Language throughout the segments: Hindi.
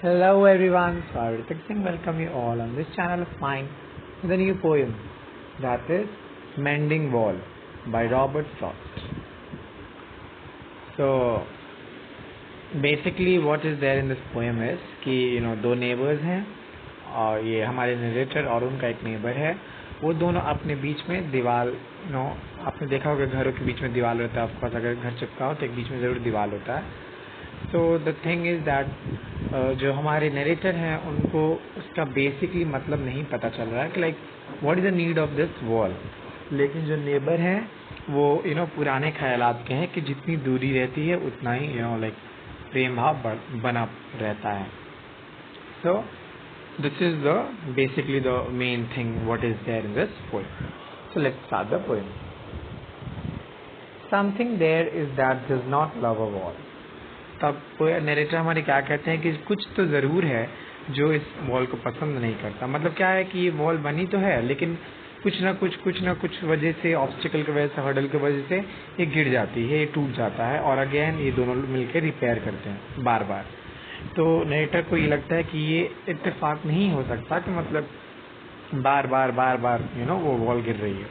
Hello everyone, so I will welcome you all on this channel of mine with a new poem that is Mending Wall by Robert Frost. So basically what is there in this poem is कि दो neighbors हैं और ये हमारे narrator और उनका एक neighbor है. वो दोनों अपने बीच में दीवार आपने देखा होगा घरों के बीच में दीवार होता है. ऑफकोर्स अगर घर चिपका हो तो एक बीच में ज़रूर दीवार होता है. तो द थिंग इज़ दैट जो हमारे नरेटर हैं उनको उसका बेसिकली मतलब नहीं पता चल रहा है कि like what is the need of this wall. लेकिन जो नेबर हैं वो पुराने ख्यालात के हैं कि जितनी दूरी रहती है उतना ही लाइक प्रेम भाव बना रहता है. So this is the basically the main thing what is there in this poem. So let's start the poem. Something there is that does not love a wall. तब नरेटर हमारे क्या कहते हैं कि कुछ तो ज़रूर है जो इस वॉल को पसंद नहीं करता. मतलब क्या है कि ये वॉल बनी तो है लेकिन कुछ ना कुछ वजह से, ऑब्स्टिकल की वजह से, हर्डल की वजह से ये गिर जाती है, ये टूट जाता है और अगेन ये दोनों मिलकर रिपेयर करते हैं बार बार. तो नरेटर को ये लगता है कि ये इत्तेफाक नहीं हो सकता कि मतलब बार बार वो वॉल गिर रही है.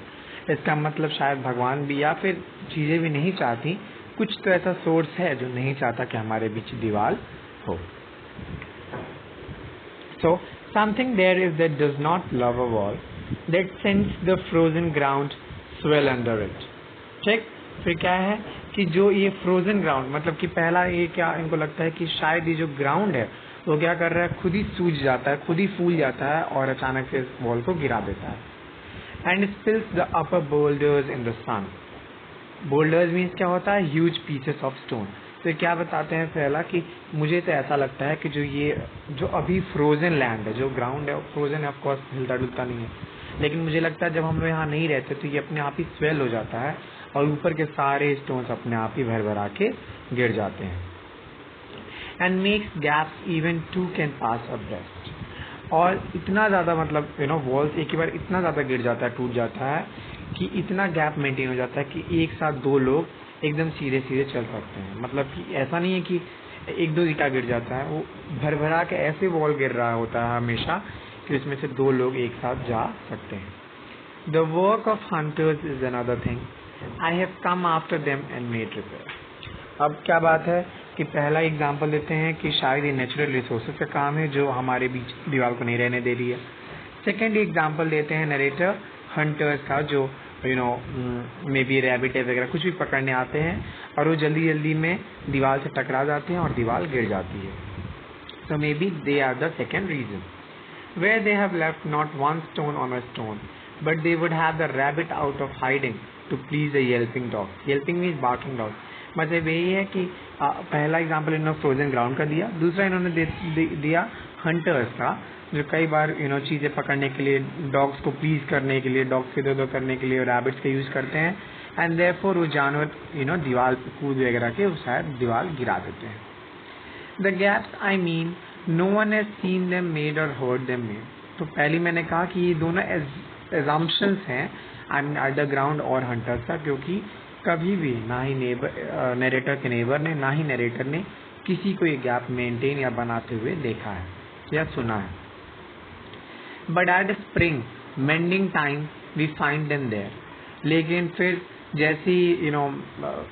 इसका मतलब शायद भगवान भी या फिर चीज़ें भी नहीं चाहती, कुछ तो ऐसा सोर्स है जो नहीं चाहता कि हमारे बीच दीवार हो. So something there is that does not love a wall that sends the frozen ground swell under it. ठीक. फिर क्या है कि जो ये फ्रोजन ग्राउंड मतलब कि पहला ये क्या इनको लगता है कि शायद ये जो ग्राउंड है वो क्या कर रहा है, खुद ही सूज जाता है, खुद ही फूल जाता है और अचानक से इस वॉल को गिरा देता है. And spills the upper boulders in the sun. Boulders means क्या होता है, ह्यूज पीसेस ऑफ स्टोन. तो क्या बताते हैं पहला कि मुझे तो ऐसा लगता है कि जो अभी फ्रोजन लैंड है, जो ग्राउंड है फ्रोजन है, ऑफकोर्स हिलता डुलता नहीं है, लेकिन मुझे लगता है जब हम लोग यहाँ नहीं रहते तो ये अपने आप ही स्वेल हो जाता है और ऊपर के सारे स्टोन्स अपने आप ही भर भरा के गिर जाते हैं. And makes gaps even two can pass abreast. और इतना ज़्यादा मतलब वॉल्स एक ही बार इतना ज़्यादा गिर जाता है, टूट जाता है कि इतना गैप मेंटेन हो जाता है कि एक साथ दो लोग एकदम सीधे सीधे चल सकते हैं. मतलब कि ऐसा नहीं है कि एक दो ईटा गिर जाता है, वो भर भरा के ऐसे वॉल गिर रहा होता है हमेशा कि उसमें से दो लोग एक साथ जा सकते हैं. The work of hunters is another thing. I have come after them and made repair. अब क्या बात है कि पहला एग्जाम्पल देते हैं कि शायद ये नेचुरल रिसोर्सेज का काम है जो हमारे बीच दीवार को नहीं रहने दे रही है. सेकेंड एग्जाम्पल देते हैं नरेटर हंटर्स का, जो मे बी रैबिट वगैरह कुछ भी पकड़ने आते हैं और वो जल्दी जल्दी में दीवार से टकरा जाते हैं और दीवार गिर जाती है. So maybe they are the second reason where they have left not one stone on a stone but they would have the rabbit out of hiding to please the yelping dog. Yelping means barking dog. मतलब यही है कि पहला एग्जाम्पल इन्होंने फ्रोजन ग्राउंड का दिया, दूसरा इन्होंने दिया हंटर्स का, जो कई बार चीज़ें पकड़ने के लिए, डॉग्स को प्लीज करने के लिए, डॉग्स के इधर करने के लिए रैबिट्स का यूज़ करते हैं. एंड देयरफॉर वो जानवर दीवार कूद वगैरह के उस शायद दीवार गिरा देते हैं. The gaps I mean no one has seen them made or heard them made. तो पहली मैंने कहा कि ये दोनों एजम्पशंस हैं अंडरग्राउंड और हंटर्स का, क्योंकि कभी भी ना ही नरेटर के नेबर ने ना ही नरेटर ने किसी को ये गैप मेंटेन या बनाते हुए देखा है या सुना है. But at spring mending time we find them there. लेकिन फिर जैसी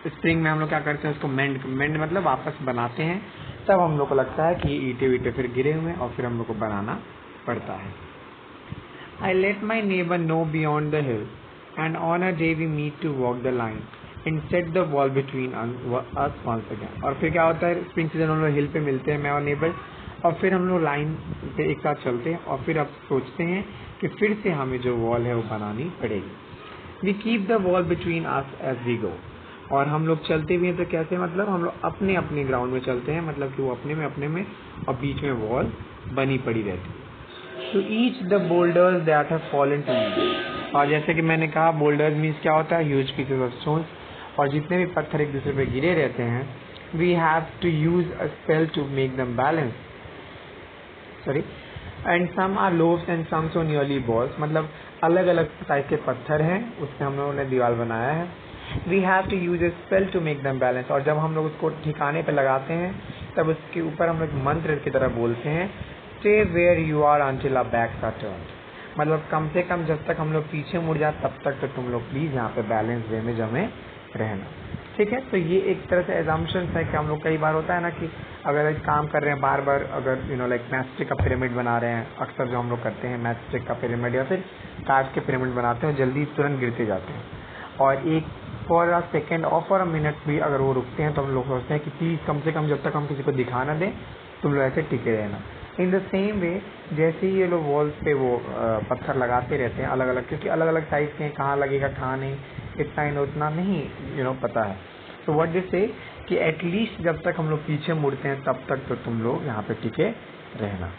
स्प्रिंग में हम लोग क्या करते हैं, उसको मेंड मतलब वापस बनाते हैं, तब हम लोग को लगता है कि ये ईटे फिर गिरे हुए हैं और फिर हम लोग को बनाना पड़ता है. I let my neighbour know beyond the hill and on a day we meet to walk the line and set the wall between us once again. और फिर क्या होता है, स्प्रिंग सीजन हम लोग हिल पे मिलते हैं मैं और नेबर, और फिर हम लोग लाइन पे एक साथ चलते हैं और फिर अब सोचते हैं कि फिर से हमें जो वॉल है वो बनानी पड़ेगी. We keep the wall between us as we go. और हम लोग चलते भी हैं तो कैसे, मतलब हम लोग अपने अपने ग्राउंड में चलते हैं, मतलब कि वो अपने में और बीच में वॉल बनी पड़ी रहती है. To each the boulders that have fallen to me. और जैसे कि मैंने कहा बोल्डर्स मीन्स क्या होता है, ह्यूज पीसेस ऑफ स्टोन्स. और जितने भी पत्थर एक दूसरे पे गिरे रहते हैं, we have to use a spell to make them balance. Sorry. And some are loaves and some so nearly balls. मतलब अलग अलग टाइप के पत्थर हैं, उससे हम लोगों ने दीवार बनाया है. We have to use a spell to make them balance. और जब हम लोग उसको ठिकाने पे लगाते हैं तब उसके ऊपर हम लोग मंत्र की तरह बोलते हैं, stay where you are until our backs are turned. मतलब कम से कम जब तक हम लोग पीछे मुड़ जाए तब तक तो तुम लोग प्लीज यहाँ पे बैलेंस वे में जमे रहना। ठीक है, तो ये एक तरह से एजम्पशन है कि हम लोग कई बार होता है ना कि अगर एक काम कर रहे हैं बार बार, अगर लाइक मैस्टिक का पिरामिड बना रहे हैं, अक्सर जो हम लोग करते हैं मैस्टिक का पिरामिड या फिर कार्ड के पिरामिड बनाते हैं, जल्दी तुरंत गिरते जाते हैं और एक फॉर अ सेकेंड और फॉर अ मिनट भी अगर वो रुकते हैं तो हम लोग सोचते हैं कि प्लीज कम से कम जब तक हम किसी को दिखा ना दें तुम लोग ऐसे टिके रहना। इन द सेम वे जैसे ही ये लोग वॉल्स पे वो पत्थर लगाते रहते हैं अलग अलग, क्योंकि अलग अलग साइज के हैं, कहाँ लगेगा कहाँ नहीं, इतना उतना नहीं पता है। तो व्हाट दिस से कि एटलीस्ट जब तक हम लोग पीछे मुड़ते हैं तब तक तो तुम लोग यहाँ पे टिके रहना।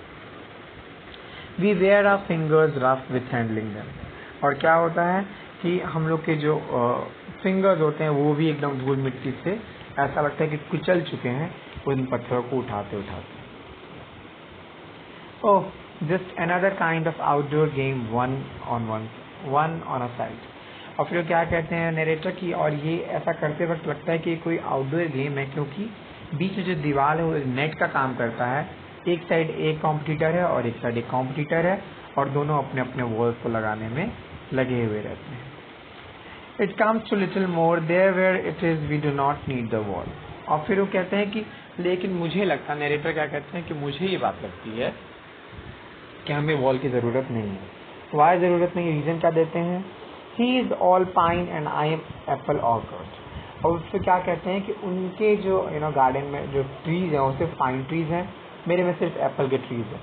We wear our fingers rough with handling them. और क्या होता है कि हम लोग के जो फिंगर्स होते हैं वो भी एकदम धूल मिट्टी से ऐसा लगता है कि कुचल चुके हैं उन पत्थरों को उठाते उठाते। Oh, just another kind of outdoor game, one on a side. और फिर क्या कहते हैं नरेटर की, और ये ऐसा करते वक्त लगता है कि कोई आउटडोर गेम है क्योंकि बीच में जो दीवार है वो नेट का काम करता है। एक साइड एक कॉम्पिटिटर है और एक साइड एक कॉम्पिटिटर है और दोनों अपने अपने वॉल्स को लगाने में लगे हुए रहते हैं। It comes to little more there where it is we do not need the wall. और फिर वो कहते हैं कि लेकिन मुझे लगता है, नरेटर क्या कहते हैं कि मुझे ये बात लगती है कि हमें वॉल की ज़रूरत नहीं है। वाई ज़रूरत नहीं, रीज़न क्या देते हैं, he is all pine and I am Apple orchid. और उससे क्या कहते हैं कि उनके जो गार्डन में जो ट्रीज हैं वो सिर्फ पाइन ट्रीज हैं, मेरे में सिर्फ एप्पल के ट्रीज हैं।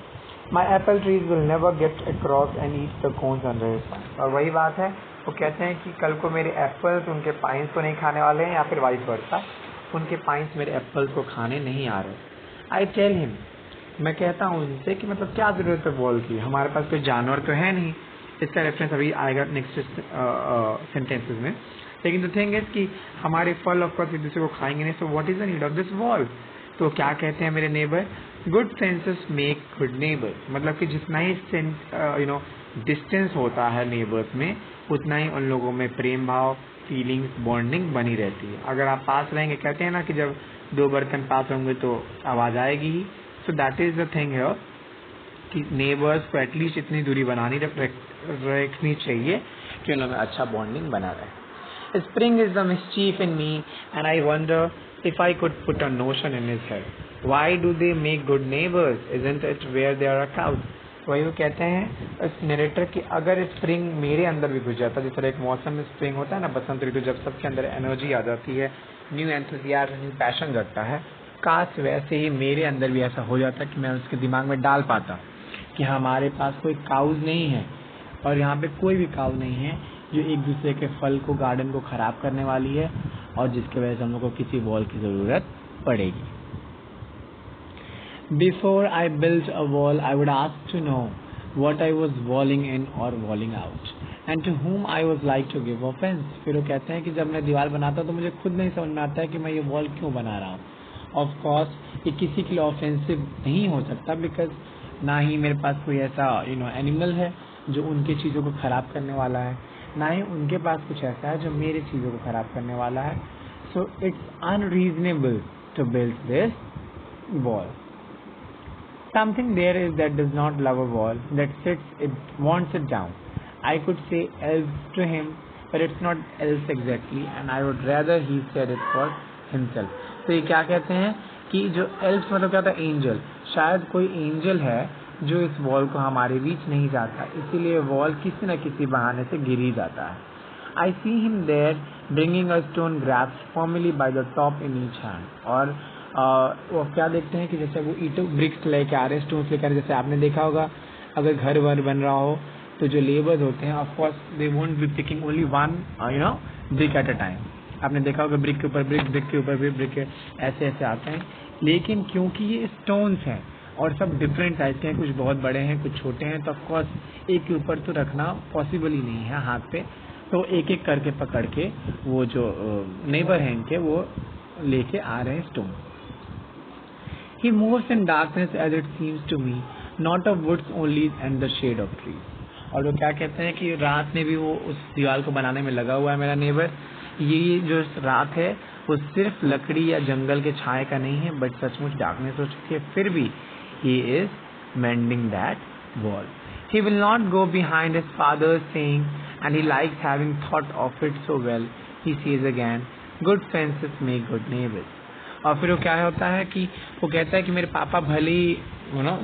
माई Apple trees will never get across and eat the cons under his pine. और वही बात है, वो कहते हैं कि कल को मेरे एप्पल्स उनके पाइन्स को नहीं खाने वाले हैं या फिर वाइस वर्सा, उनके पाइन्स मेरे एप्पल्स को खाने नहीं आ रहे। आई टेल हिम, मैं कहता हूँ उनसे कि मतलब क्या ज़रूरत है वॉल की, हमारे पास कोई जानवर तो है नहीं। इसका रेफरेंस अभी आएगा नेक्स्ट सेंटेंसेस में। लेकिन द थिंग इज कि हमारे फल ऑफ कोर्स एक दूसरे को खाएंगे नहीं, so what is the need of this wall. तो क्या कहते हैं मेरे neighbour, good senses make good neighbour. मतलब कि जितना ही डिस्टेंस होता है नेबर्स में उतना ही उन लोगों में प्रेम भाव, फीलिंग्स, बॉन्डिंग बनी रहती है। अगर आप पास रहेंगे, कहते हैं ना कि जब दो बर्तन पास होंगे तो आवाज़ आएगी ही। So that is the thing है कि नेबर्स को एटलीस्ट इतनी दूरी बनानी रखनी चाहिए कि उनमें अच्छा बॉन्डिंग बना रहे। Spring is the mischief in me and I wonder if I could put a notion in his head, why do they make good neighbours, isn't it where they are a crowd. वही वो कहते हैं इस नरेटर कि अगर स्प्रिंग मेरे अंदर भी घुस जाता, जिस तरह एक मौसम में स्प्रिंग होता है ना, बसंत ऋतु, जब सबके अंदर एनर्जी आ जाती है, न्यू एंथुसियाज्म, न्यू पैशन जगता है, काश वैसे ही मेरे अंदर भी ऐसा हो जाता कि मैं उसके दिमाग में डाल पाता कि हमारे पास कोई काउज नहीं है और यहाँ पे कोई भी काउ नहीं है जो एक दूसरे के फल को, गार्डन को खराब करने वाली है और जिसके वजह से हम लोग को किसी वॉल की ज़रूरत पड़ेगी। Before I built a wall, I would ask to know what I was walling in or walling out, and to whom I was like to give offense. फिर वो कहते हैं कि जब मैं दीवार बनाता तो मुझे खुद नहीं समझ में आता है कि मैं ये वॉल क्यों बना रहा हूँ। ऑफ कोर्स ये किसी के लिए ऑफेंसिव नहीं हो सकता, बिकॉज ना ही मेरे पास कोई ऐसा एनिमल है जो उनकी चीज़ों को ख़राब करने वाला है, ना ही उनके पास कुछ ऐसा है जो मेरी चीज़ों को ख़राब करने वाला है। So it's unreasonable to build this wall. Something there is that does not love a wall, that sits, it wants it down. I could say elves to him, but it's not elves exactly, and I would rather he said it for himself. तो ये क्या कहते हैं कि जो elves मतलब क्या था, एंजल, शायद कोई एंजल है जो इस वॉल को हमारे बीच नहीं जाता, इसीलिए वॉल किसी न किसी बहाने से गिर ही जाता है। I see him there bringing a stone grasped firmly by the top in each hand. और वो क्या देखते हैं कि जैसे वो ईंटों ब्रिक्स लेके आ रहे हैं, स्टोन्स लेकर, जैसे आपने देखा होगा अगर घर वर बन रहा हो तो जो लेबर्स होते हैं of course they won't be picking only one brick at a time. आपने देखा होगा ब्रिक के ऊपर ब्रिक, ब्रिक के ऊपर भी ब्रिक, ऐसे ऐसे आते हैं। लेकिन क्योंकि ये स्टोन्स हैं और सब डिफरेंट साइज के हैं, कुछ बहुत बड़े हैं कुछ छोटे हैं, तो ऑफकोर्स एक के ऊपर तो रखना पॉसिबल ही नहीं है हाथ पे, तो एक एक करके पकड़ के वो जो नेबर हैं इनके वो लेके आ रहे हैं stone. He moves in darkness as it seems to me, not of woods only and the shade of trees. और वो क्या कहते हैं कि रात में भी वो उस दीवार को बनाने में लगा हुआ है मेरा नेबर, ये जो रात है वो सिर्फ लकड़ी या जंगल के छाए का नहीं है, बट सचमुच डार्कनेस हो चुकी है, फिर भी he is mending that wall. He will not go behind his father's saying, and he likes having thought of it so well. He says again, good fences make good neighbors. और फिर वो क्या होता है कि वो कहता है कि मेरे पापा भले ही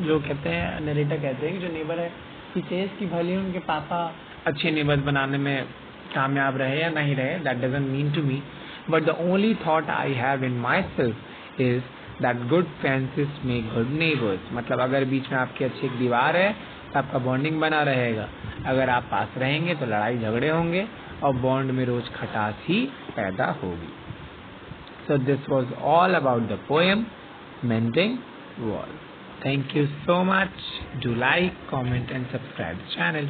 जो कहते हैं नरेटर कहते हैं कि जो नेबर है he says कि भले ही उनके पापा अच्छे नेबर्स बनाने में कामयाब रहे या नहीं रहे, that doesn't mean to me, but the only thought I have in myself is that good fences make good neighbors. मतलब अगर बीच में आपकी अच्छी एक दीवार है तो आपका बॉन्डिंग बना रहेगा, अगर आप पास रहेंगे तो लड़ाई झगड़े होंगे और बॉन्ड में रोज खटास ही पैदा होगी. So this was all about the poem Mending Wall. Thank you so much. Do like, comment and subscribe the channel.